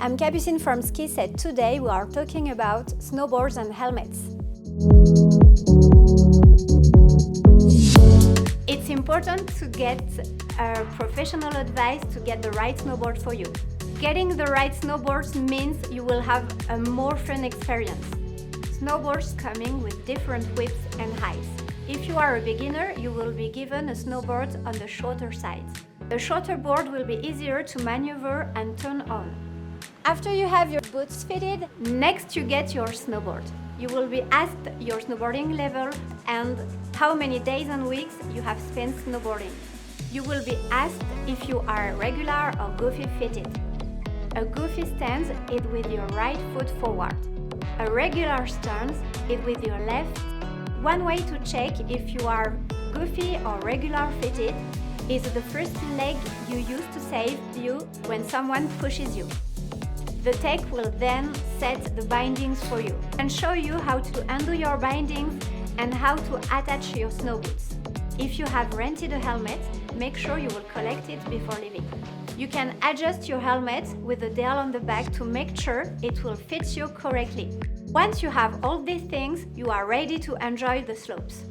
I'm Capucine from Skiset. Today we are talking about snowboards and helmets. It's important to get professional advice to get the right snowboard for you. Getting the right snowboards means you will have a more fun experience. Snowboards coming with different widths and heights. If you are a beginner, you will be given a snowboard on the shorter side. The shorter board will be easier to maneuver and turn on. After you have your boots fitted, next you get your snowboard. You will be asked your snowboarding level and how many days and weeks you have spent snowboarding. You will be asked if you are regular or goofy fitted. A goofy stance is with your right foot forward. A regular stance is with your left. One way to check if you are goofy or regular fitted is the first leg you use to save you when someone pushes you. The tech will then set the bindings for you and show you how to undo your bindings and how to attach your snow boots. If you have rented a helmet, make sure you will collect it before leaving. You can adjust your helmet with the dial on the back to make sure it will fit you correctly. Once you have all these things, you are ready to enjoy the slopes.